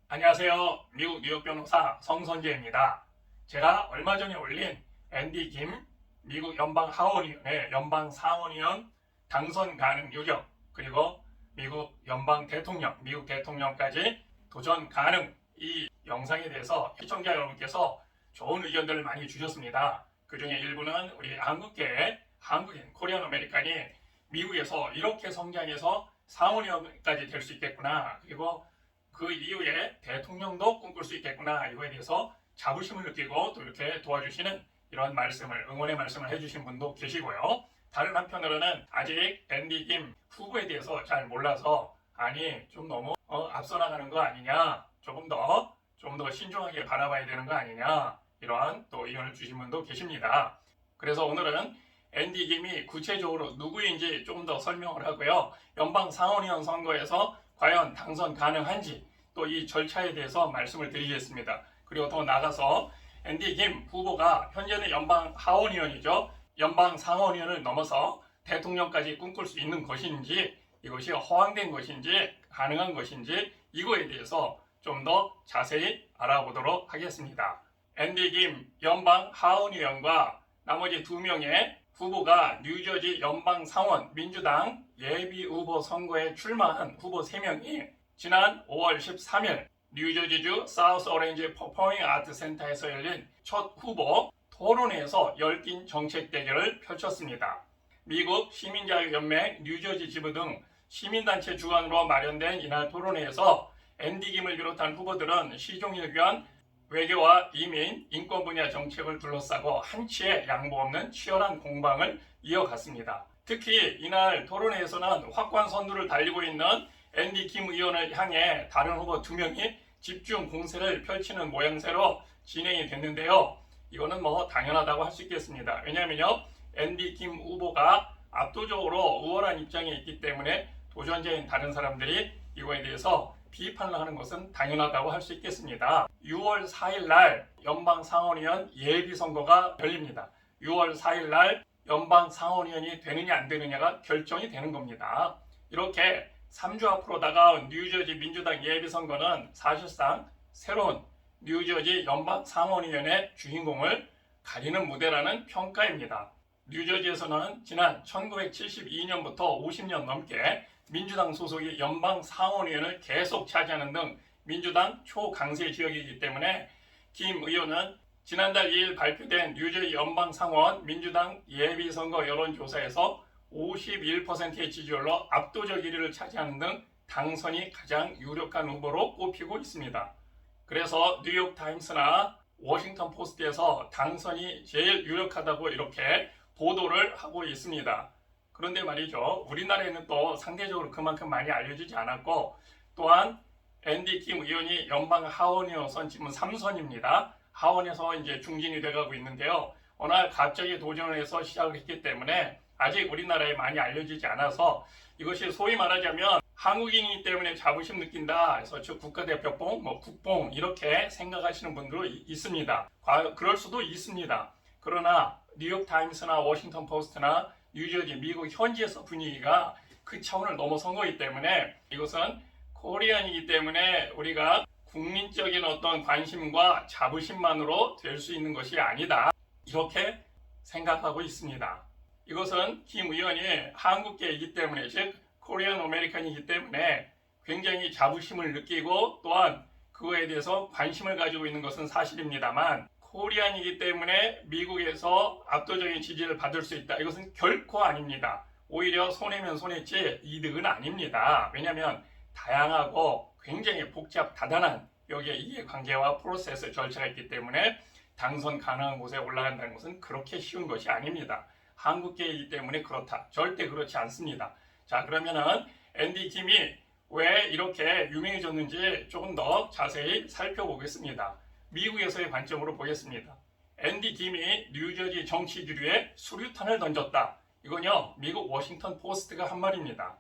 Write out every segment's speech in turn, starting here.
안녕하세요. 미국 뉴욕 변호사 성선재입니다. 제가 얼마 전에 올린 앤디 김 미국 연방 하원의원의 연방 상원의원 당선 가능 요정, 그리고 미국 연방 대통령, 미국 대통령까지 도전 가능, 이 영상에 대해서 시청자 여러분께서 좋은 의견들을 많이 주셨습니다. 그 중에 일부는 우리 한국인 코리안 아메리칸이 미국에서 이렇게 성장해서 상원의원까지 될 수 있겠구나, 그리고 그 이후에 대통령도 꿈꿀 수 있겠구나, 이거에 대해서 자부심을 느끼고 또 이렇게 도와주시는 이런 말씀을, 응원의 말씀을 해주신 분도 계시고요. 다른 한편으로는 아직 앤디 김 후보에 대해서 잘 몰라서, 아니 좀 너무 앞서 나가는 거 아니냐, 좀 더 신중하게 바라봐야 되는 거 아니냐, 이러한 또 의견을 주신 분도 계십니다. 그래서 오늘은 앤디 김이 구체적으로 누구인지 좀 더 설명을 하고요. 연방 상원의원 선거에서 과연 당선 가능한지 또 이 절차에 대해서 말씀을 드리겠습니다. 그리고 더 나가서 앤디 김 후보가 현재는 연방 하원의원이죠. 연방 상원의원을 넘어서 대통령까지 꿈꿀 수 있는 것인지, 이것이 허황된 것인지 가능한 것인지, 이거에 대해서 좀 더 자세히 알아보도록 하겠습니다. 앤디 김 연방 하원의원과 나머지 2명의 후보가 뉴저지 연방 상원 민주당 예비 후보 선거에 출마한 후보 3명이 지난 5월 13일 뉴저지주 사우스 오렌지 퍼포밍 아트 센터에서 열린 첫 후보 토론회에서 열띤 정책 대결을 펼쳤습니다. 미국 시민자유연맹 뉴저지 지부 등 시민단체 주관으로 마련된 이날 토론회에서 앤디 김을 비롯한 후보들은 시종일 귀한 외교와 이민, 인권 분야 정책을 둘러싸고 한치의 양보 없는 치열한 공방을 이어갔습니다. 특히 이날 토론회에서는 확고한 선두를 달리고 있는 앤디 김 의원을 향해 다른 후보 2명이 집중 공세를 펼치는 모양새로 진행이 됐는데요. 이거는 당연하다고 할 수 있겠습니다. 왜냐하면요, 앤디 김 후보가 압도적으로 우월한 입장에 있기 때문에 도전자인 다른 사람들이 이거에 대해서 비판을 하는 것은 당연하다고 할 수 있겠습니다. 6월 4일 날 연방 상원의원 예비 선거가 열립니다. 6월 4일 날 연방 상원의원이 되느냐 안 되느냐가 결정이 되는 겁니다. 이렇게 3주 앞으로 다가온 뉴저지 민주당 예비 선거는 사실상 새로운 뉴저지 연방 상원의원의 주인공을 가리는 무대라는 평가입니다. 뉴저지에서는 지난 1972년부터 50년 넘게 민주당 소속의 연방 상원의원을 계속 차지하는 등 민주당 초강세 지역이기 때문에 김 의원은 지난달 2일 발표된 뉴저지 연방 상원 민주당 예비선거 여론조사에서 51%의 지지율로 압도적 1위를 차지하는 등 당선이 가장 유력한 후보로 꼽히고 있습니다. 그래서 뉴욕타임스나 워싱턴 포스트에서 당선이 제일 유력하다고 이렇게 보도를 하고 있습니다. 그런데 말이죠, 우리나라에는 또 상대적으로 그만큼 많이 알려지지 않았고, 또한 앤디 김 의원이 연방 하원의원 지금 3선입니다. 하원에서 이제 중진이 돼가고 있는데요. 어느 날 갑자기 도전을 해서 시작을 했기 때문에 아직 우리나라에 많이 알려지지 않아서, 이것이 소위 말하자면 한국인이기 때문에 자부심 느낀다, 그래서 즉 국가대표뽕, 국뽕 이렇게 생각하시는 분도 있습니다. 그럴 수도 있습니다. 그러나 뉴욕타임스나 워싱턴 포스트나 뉴저지 미국 현지에서 분위기가 그 차원을 넘어선 거기 때문에 이것은 코리안이기 때문에 우리가 국민적인 어떤 관심과 자부심만으로 될 수 있는 것이 아니다, 이렇게 생각하고 있습니다. 이것은 김 의원이 한국계이기 때문에, 즉 코리안 아메리칸이기 때문에 굉장히 자부심을 느끼고 또한 그거에 대해서 관심을 가지고 있는 것은 사실입니다만, 코리안이기 때문에 미국에서 압도적인 지지를 받을 수 있다, 이것은 결코 아닙니다. 오히려 손해면 손해지 이득은 아닙니다. 왜냐하면 다양하고 굉장히 다단한 여기에 이해관계와 프로세스 절차가 있기 때문에 당선 가능한 곳에 올라간다는 것은 그렇게 쉬운 것이 아닙니다. 한국계이기 때문에 그렇다, 절대 그렇지 않습니다. 자, 그러면은 앤디 김이 왜 이렇게 유명해졌는지 조금 더 자세히 살펴보겠습니다. 미국에서의 관점으로 보겠습니다. 앤디 김이 뉴저지 정치 주류에 수류탄을 던졌다, 이건요 미국 워싱턴 포스트가 한 말입니다.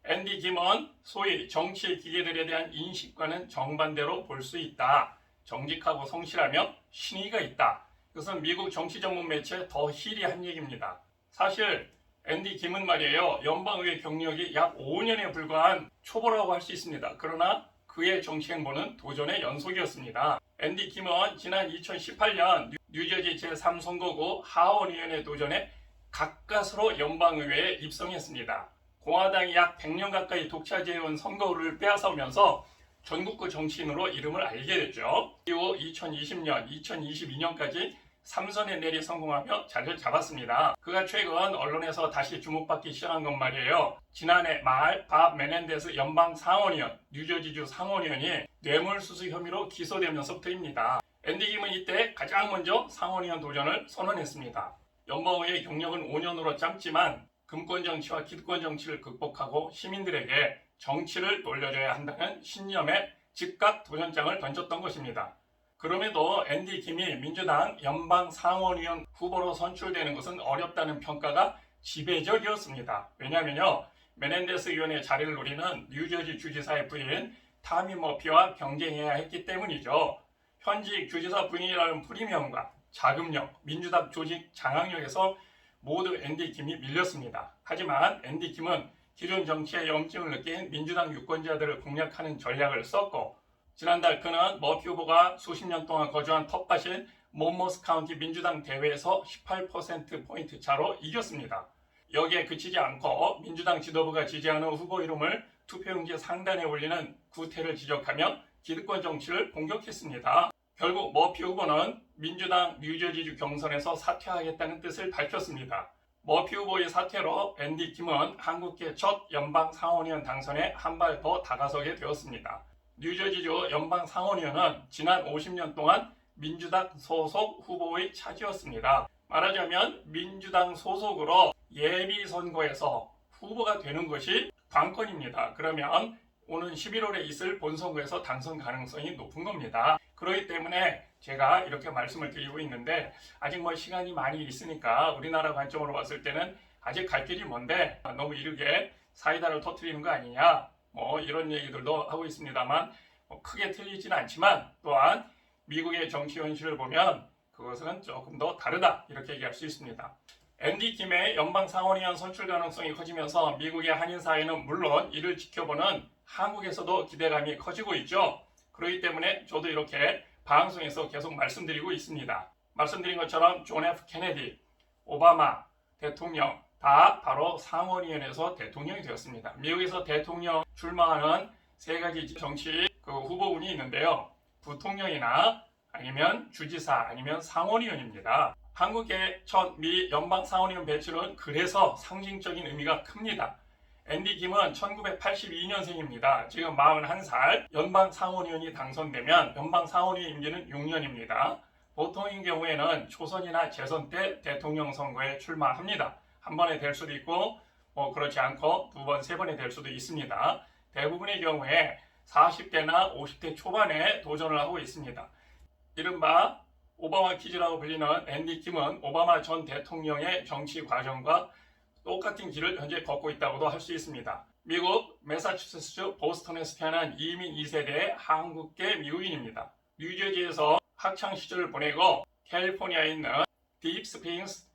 앤디 김은 소위 정치 기계들에 대한 인식과는 정반대로 볼 수 있다. 정직하고 성실하며 신의가 있다. 이것은 미국 정치 전문 매체 더 힐이 한 얘기입니다. 사실 앤디 김은 말이에요, 연방의회 경력이 약 5년에 불과한 초보라고 할 수 있습니다. 그러나 그의 정치 행보는 도전의 연속이었습니다. 앤디 김은 지난 2018년 뉴저지 제3선거구 하원의원에 도전해 가까스로 연방의회에 입성했습니다. 공화당이 약 100년 가까이 독차지해온 선거를 빼앗아오면서 전국구 정치인으로 이름을 알게 됐죠. 이후 2020년, 2022년까지 3선에 내리 성공하며 자리를 잡았습니다. 그가 최근 언론에서 다시 주목받기 시작한 건 말이에요. 지난해 말 밥 메넨데스 연방 상원의원, 뉴저지주 상원의원이 뇌물수수 혐의로 기소되면서부터입니다. 앤디 김은 이때 가장 먼저 상원의원 도전을 선언했습니다. 연방의회 경력은 5년으로 짧지만 금권 정치와 기득권 정치를 극복하고 시민들에게 정치를 돌려줘야 한다는 신념에 즉각 도전장을 던졌던 것입니다. 그럼에도 앤디 김이 민주당 연방 상원의원 후보로 선출되는 것은 어렵다는 평가가 지배적이었습니다. 왜냐하면요, 메넨데스 의원의 자리를 노리는 뉴저지 주지사의 부인 타미 머피와 경쟁해야 했기 때문이죠. 현직 주지사 부인이라는 프리미엄과 자금력, 민주당 조직 장악력에서 모두 앤디 김이 밀렸습니다. 하지만 앤디 김은 기존 정치에 염증을 느낀 민주당 유권자들을 공략하는 전략을 썼고, 지난달 그는 머피 후보가 수십 년 동안 거주한 텃밭인 몬모스 카운티 민주당 대회에서 18%포인트 차로 이겼습니다. 여기에 그치지 않고 민주당 지도부가 지지하는 후보 이름을 투표용지 상단에 올리는 구태를 지적하며 기득권 정치를 공격했습니다. 결국 머피 후보는 민주당 뉴저지주 경선에서 사퇴하겠다는 뜻을 밝혔습니다. 머피 후보의 사퇴로 앤디 김은 한국계 첫 연방 상원의원 당선에 한 발 더 다가서게 되었습니다. 뉴저지주 연방 상원의원은 지난 50년 동안 민주당 소속 후보의 차지였습니다. 말하자면 민주당 소속으로 예비선거에서 후보가 되는 것이 관건입니다. 그러면 오는 11월에 있을 본선거에서 당선 가능성이 높은 겁니다. 그렇기 때문에 제가 이렇게 말씀을 드리고 있는데, 아직 시간이 많이 있으니까 우리나라 관점으로 봤을 때는 아직 갈 길이 먼데 너무 이르게 사이다를 터뜨리는 거 아니냐, 이런 얘기들도 하고 있습니다만, 크게 틀리지는 않지만 또한 미국의 정치 현실을 보면 그것은 조금 더 다르다, 이렇게 얘기할 수 있습니다. 앤디 김의 연방 상원의원 선출 가능성이 커지면서 미국의 한인 사회는 물론 이를 지켜보는 한국에서도 기대감이 커지고 있죠. 그렇기 때문에 저도 이렇게 방송에서 계속 말씀드리고 있습니다. 말씀드린 것처럼 존 F 케네디, 오바마 대통령 다 바로 상원의원에서 대통령이 되었습니다. 미국에서 대통령 출마하는 세 가지 정치 후보군이 있는데요. 부통령이나 아니면 주지사 아니면 상원의원입니다. 한국의 첫 미 연방 상원의원 배출은 그래서 상징적인 의미가 큽니다. 앤디 김은 1982년생입니다. 지금 41살. 연방 상원의원이 당선되면 연방 상원의원 임기는 6년입니다. 보통인 경우에는 초선이나 재선 때 대통령 선거에 출마합니다. 한 번에 될 수도 있고 그렇지 않고 두 번, 세 번에 될 수도 있습니다. 대부분의 경우에 40대나 50대 초반에 도전을 하고 있습니다. 이른바 오바마 키즈라고 불리는 앤디 김은 오바마 전 대통령의 정치 과정과 똑같은 길을 현재 걷고 있다고도 할 수 있습니다. 미국 매사추세츠 보스턴에서 태어난 이민 2세대의 한국계 미국인입니다. 뉴저지에서 학창 시절을 보내고 캘리포니아에 있는 딥스프링스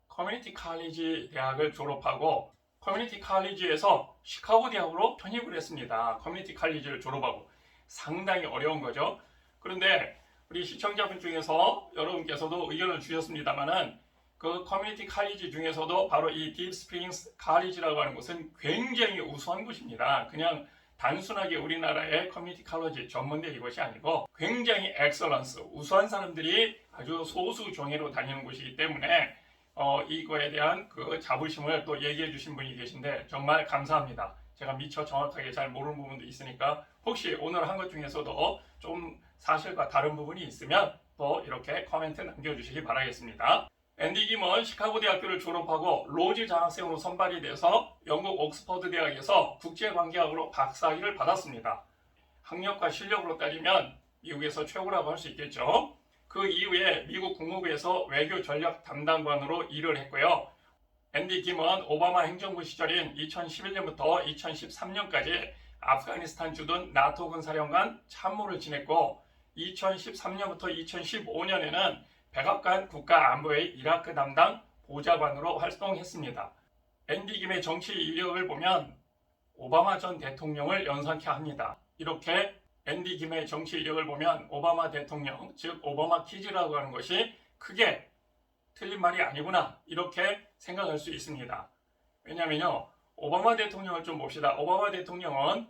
커뮤니티 칼리지 대학을 졸업하고 커뮤니티 칼리지에서 시카고 대학으로 편입을 했습니다. 커뮤니티 칼리지를 졸업하고 상당히 어려운 거죠. 그런데 우리 시청자분 중에서 여러분께서도 의견을 주셨습니다만은 그 커뮤니티 칼리지 중에서도 바로 이 딥스프링스 칼리지라고 하는 곳은 굉장히 우수한 곳입니다. 그냥 단순하게 우리나라의 커뮤니티 칼리지 전문대 이것이 아니고 굉장히 엑셀런스, 우수한 사람들이 아주 소수 종회로 다니는 곳이기 때문에 이거에 대한 그 자부심을 또 얘기해 주신 분이 계신데 정말 감사합니다. 제가 미처 정확하게 잘 모르는 부분도 있으니까 혹시 오늘 한 것 중에서도 좀 사실과 다른 부분이 있으면 또 이렇게 코멘트 남겨주시기 바라겠습니다. 앤디 김은 시카고 대학교를 졸업하고 로즈 장학생으로 선발이 돼서 영국 옥스퍼드 대학에서 국제관계학으로 박사학위를 받았습니다. 학력과 실력으로 따지면 미국에서 최고라고 할 수 있겠죠. 그 이후에 미국 국무부에서 외교 전략 담당관으로 일을 했고요. 앤디 김은 오바마 행정부 시절인 2011년부터 2013년까지 아프가니스탄 주둔 나토 군사령관 참모를 지냈고 2013년부터 2015년에는 백악관 국가안보의 이라크 담당 보좌관으로 활동했습니다. 앤디 김의 정치 이력을 보면 오바마 전 대통령을 연상케 합니다. 이렇게 앤디 김의 정치 이력을 보면 오바마 대통령, 즉 오바마 키즈라고 하는 것이 크게 틀린 말이 아니구나 이렇게 생각할 수 있습니다. 왜냐하면요, 오바마 대통령을 좀 봅시다. 오바마 대통령은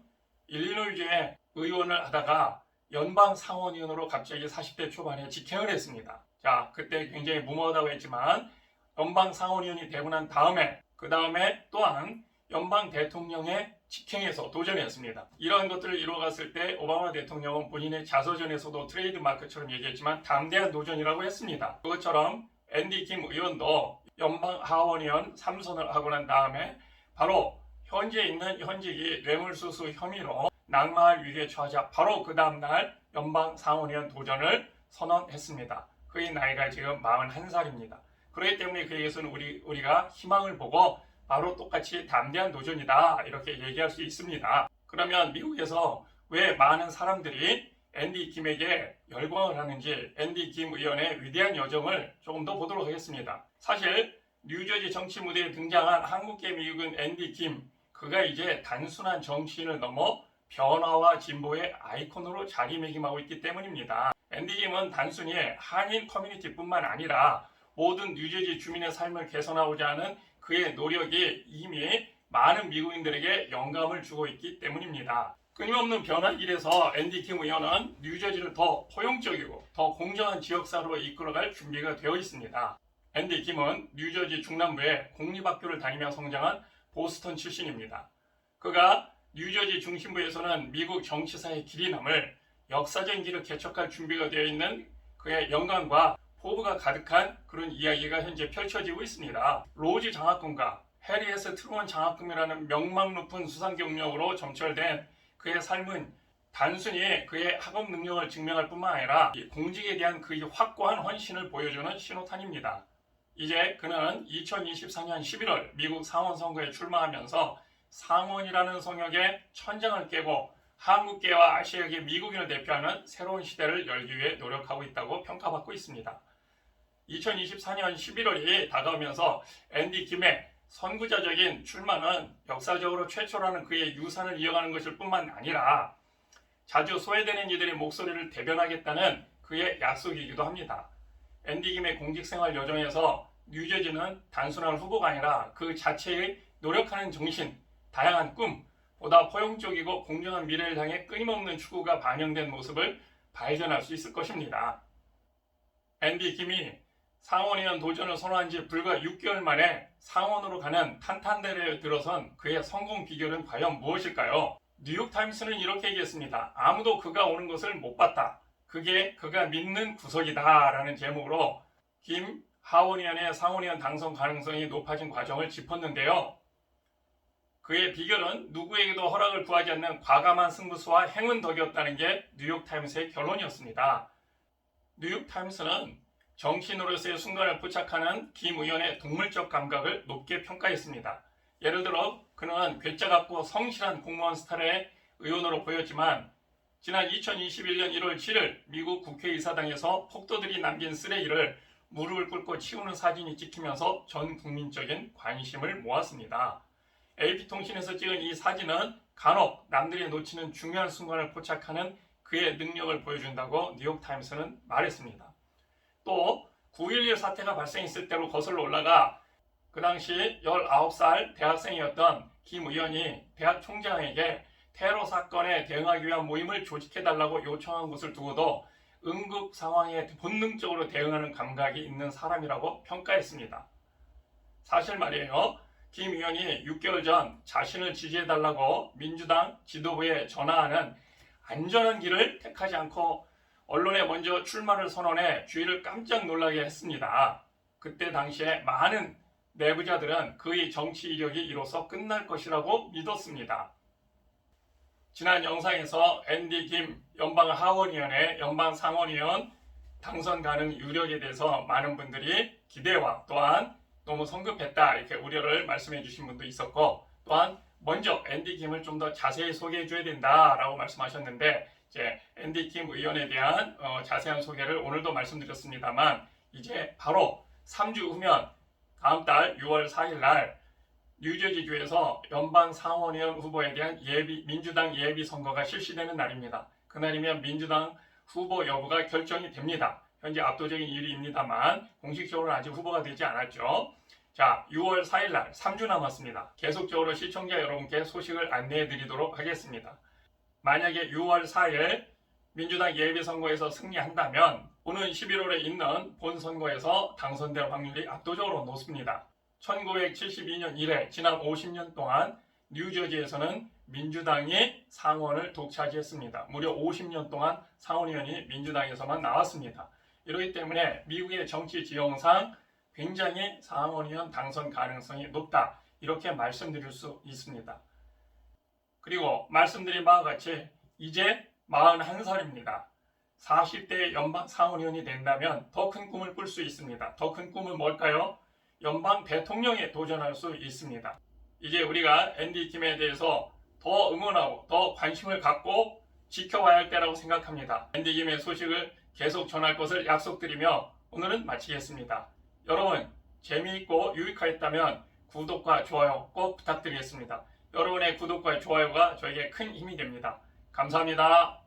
일리노이주에 의원을 하다가 연방 상원의원으로 갑자기 40대 초반에 직행을 했습니다. 자, 그때 굉장히 무모하다고 했지만 연방 상원의원이 되고 난 다음에 그 다음에 또한 연방 대통령의 직행에서 도전했습니다. 이러한 것들을 이루어갔을 때 오바마 대통령은 본인의 자서전에서도 트레이드 마크처럼 얘기했지만 담대한 도전이라고 했습니다. 그것처럼 앤디 김 의원도 연방 하원의원 3선을 하고 난 다음에 바로 현재 있는 현직이 뇌물수수 혐의로 낙마할 위기에 처하자 바로 그 다음날 연방 상원의원 도전을 선언했습니다. 그의 나이가 지금 41살입니다. 그렇기 때문에 그에게서는 우리가 희망을 보고 바로 똑같이 담대한 도전이다 이렇게 얘기할 수 있습니다. 그러면 미국에서 왜 많은 사람들이 앤디 김에게 열광을 하는지 앤디 김 의원의 위대한 여정을 조금 더 보도록 하겠습니다. 사실 뉴저지 정치 무대에 등장한 한국계 미국인 앤디 김, 그가 이제 단순한 정치인을 넘어 변화와 진보의 아이콘으로 자리매김하고 있기 때문입니다. 앤디 김은 단순히 한인 커뮤니티뿐만 아니라 모든 뉴저지 주민의 삶을 개선하고자 하는 그의 노력이 이미 많은 미국인들에게 영감을 주고 있기 때문입니다. 끊임없는 변화 길에서 앤디 김 의원은 뉴저지를 더 포용적이고 더 공정한 지역사회로 이끌어갈 준비가 되어 있습니다. 앤디 김은 뉴저지 중남부의 공립학교를 다니며 성장한 보스턴 출신입니다. 그가 뉴저지 중심부에서는 미국 정치사의 길이 남을 역사적인 길을 개척할 준비가 되어 있는 그의 영광과 포부가 가득한 그런 이야기가 현재 펼쳐지고 있습니다. 로즈 장학금과 해리 S 트루먼 장학금이라는 명망 높은 수상 경력으로 점철된 그의 삶은 단순히 그의 학업 능력을 증명할 뿐만 아니라 공직에 대한 그의 확고한 헌신을 보여주는 신호탄입니다. 이제 그는 2024년 11월 미국 상원 선거에 출마하면서 상원이라는 성역의 천장을 깨고 한국계와 아시아계 미국인을 대표하는 새로운 시대를 열기 위해 노력하고 있다고 평가받고 있습니다. 2024년 11월이 다가오면서 앤디 김의 선구자적인 출마는 역사적으로 최초라는 그의 유산을 이어가는 것일 뿐만 아니라 자주 소외되는 이들의 목소리를 대변하겠다는 그의 약속이기도 합니다. 앤디 김의 공직생활 여정에서 뉴저지는 단순한 후보가 아니라 그 자체의 노력하는 정신, 다양한 꿈, 보다 포용적이고 공정한 미래를 향해 끊임없는 추구가 반영된 모습을 발견할 수 있을 것입니다. 앤디 김이 상원의원 도전을 선언한 지 불과 6개월 만에 상원으로 가는 탄탄대로에 들어선 그의 성공 비결은 과연 무엇일까요? 뉴욕타임스는 이렇게 얘기했습니다. 아무도 그가 오는 것을 못 봤다. 그게 그가 믿는 구석이다 라는 제목으로 김 하원의원의 상원의원 당선 가능성이 높아진 과정을 짚었는데요. 그의 비결은 누구에게도 허락을 구하지 않는 과감한 승부수와 행운 덕이었다는 게 뉴욕타임스의 결론이었습니다. 뉴욕타임스는 정치인으로서의 순간을 포착하는 김 의원의 동물적 감각을 높게 평가했습니다. 예를 들어 그는 괴짜 같고 성실한 공무원 스타일의 의원으로 보였지만 지난 2021년 1월 7일 미국 국회의사당에서 폭도들이 남긴 쓰레기를 무릎을 꿇고 치우는 사진이 찍히면서 전 국민적인 관심을 모았습니다. AP통신에서 찍은 이 사진은 간혹 남들이 놓치는 중요한 순간을 포착하는 그의 능력을 보여준다고 뉴욕타임스는 말했습니다. 또 9.11 사태가 발생했을 때로 거슬러 올라가 그 당시 19살 대학생이었던 김 의원이 대학 총장에게 테러 사건에 대응하기 위한 모임을 조직해달라고 요청한 것을 두고도 응급 상황에 본능적으로 대응하는 감각이 있는 사람이라고 평가했습니다. 사실 말이에요. 김 의원이 6개월 전 자신을 지지해달라고 민주당 지도부에 전화하는 안전한 길을 택하지 않고 언론에 먼저 출마를 선언해 주위를 깜짝 놀라게 했습니다. 그때 당시에 많은 내부자들은 그의 정치 이력이 이로써 끝날 것이라고 믿었습니다. 지난 영상에서 앤디 김 연방 하원의원의 연방 상원의원 당선 가능 유력에 대해서 많은 분들이 기대와 또한 너무 성급했다 이렇게 우려를 말씀해 주신 분도 있었고 또한 먼저 앤디 김을 좀 더 자세히 소개해 줘야 된다라고 말씀하셨는데 이제 앤디 김 의원에 대한 자세한 소개를 오늘도 말씀드렸습니다만 이제 바로 3주 후면 다음 달 6월 4일 날 뉴저지주에서 연방 상원의원 후보에 대한 민주당 예비 선거가 실시되는 날입니다. 그날이면 민주당 후보 여부가 결정이 됩니다. 현재 압도적인 1위입니다만 공식적으로는 아직 후보가 되지 않았죠. 자, 6월 4일 날 3주 남았습니다. 계속적으로 시청자 여러분께 소식을 안내해 드리도록 하겠습니다. 만약에 6월 4일 민주당 예비선거에서 승리한다면 오는 11월에 있는 본선거에서 당선될 확률이 압도적으로 높습니다. 1972년 이래 지난 50년 동안 뉴저지에서는 민주당이 상원을 독차지했습니다. 무려 50년 동안 상원의원이 민주당에서만 나왔습니다. 이러기 때문에 미국의 정치 지형상 굉장히 상원의원 당선 가능성이 높다. 이렇게 말씀드릴 수 있습니다. 그리고 말씀드린 바와 같이 이제 41살입니다. 40대 연방 상원의원이 된다면 더 큰 꿈을 꿀 수 있습니다. 더 큰 꿈은 뭘까요? 연방 대통령에 도전할 수 있습니다. 이제 우리가 앤디 김에 대해서 더 응원하고 더 관심을 갖고 지켜봐야 할 때라고 생각합니다. 앤디 김의 소식을 계속 전할 것을 약속드리며 오늘은 마치겠습니다. 여러분 재미있고 유익하였다면 구독과 좋아요 꼭 부탁드리겠습니다. 여러분의 구독과 좋아요가 저에게 큰 힘이 됩니다. 감사합니다.